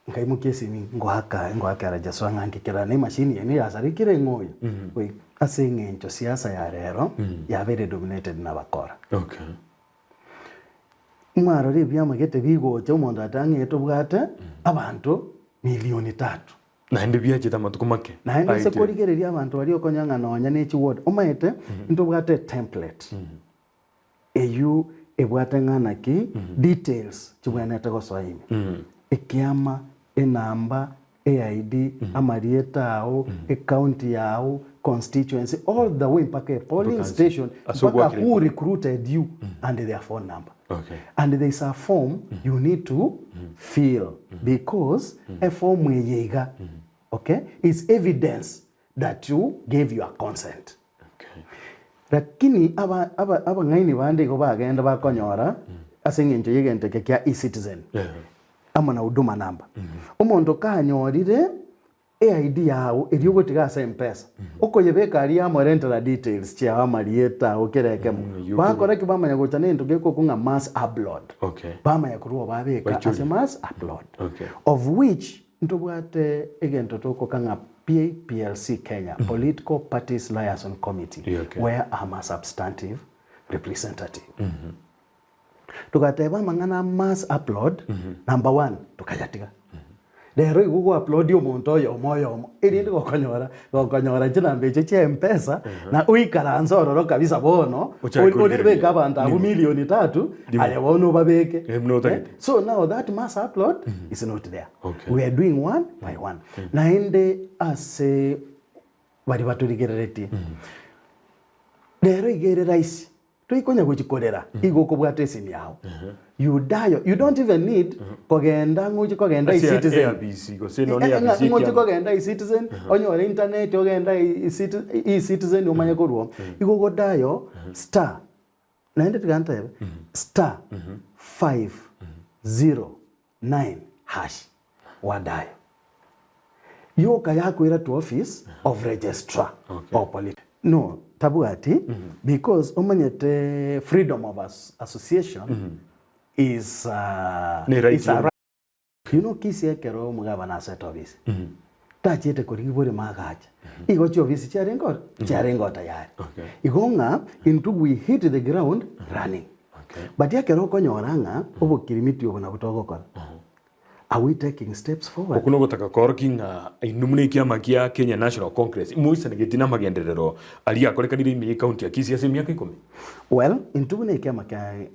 Nkaimu kesi ni ngohaka rajaswa ngangikira ni machine yani yasarikire ngoyo. We asengencho siasa ya rero ya very dominated na bakora. Okay. Mwaro CHIEBIMA gete bigo cyo mondo atange to bwate abantu milioni 3. Na ndi bya chita matuko make. Na ndi se korigereria abantu bali okonyanga nonya n'eki word. Omaete into bwate template. Eyu ebwate ngana ki details chibwana tako swahili. Ekiama enamba AID amarieta au county yao constituency all the way mpaka polling station mpaka who recruited you and their phone number. Okay. And there is a form you need to fill because a form yega okay is evidence that you gave your consent. Okay. Lakini aba ngaini bande ko bagenda bakonyora asengenje yegente kya e-citizen. Ama na huduma namba. Omondo kanyorire AID yao eriyo tigasa M-Pesa. Okoyebeka ali amo rental details chia amarieta okerekemo. Bakora kibamanya gochane into geko kunga mass upload. Okay. Bama ya kuruwa babeka as a mass upload. Okay. Of which ntobwate egento toko kanga PLC Kenya Political Parties Liaison Committee where I'm a substantive representative. Tukateba mangana mass upload number 1 tukayatika. Lero igugo upload yo monto yo moyo iri ndi gokonyora jina mbeje che M-Pesa na uikara nzororo kabisa bono ulibeka abantu abu milioni 3 ale bono babeke. So now that mass upload is not there. Okay. We are doing one by one. Na ende ase bari baturigerereti. Lero igere raisi tuikonya kuchikorera igoko bwate simu yao. You dial, you don't even need kogenda nguchi kogenda e-citizen ABC go say no ni ABC nguchi kogenda e-citizen onyore internet ogenda e-citizen umanye ko ruo igoko dial star naende tiganta star 509 hash wa dial yoka yako ira to office of registrar or police. No tabuati because omanyete freedom of association is a right. You know kisi ekero mugaba na set office. Tachete kuri bore magacha. Igo chi office charengo tayari. Igonga into we hit the ground running. But yakero konyoranga obokirimiti obona butogokora. Are we taking steps forward? Okuno gotaka korkinga inumune kiama kia Kenya National Congress. Muisa negetina magenderero ali akorekanire imi county ya Kisii ase miaka 10. Well, intubune kiama Kenya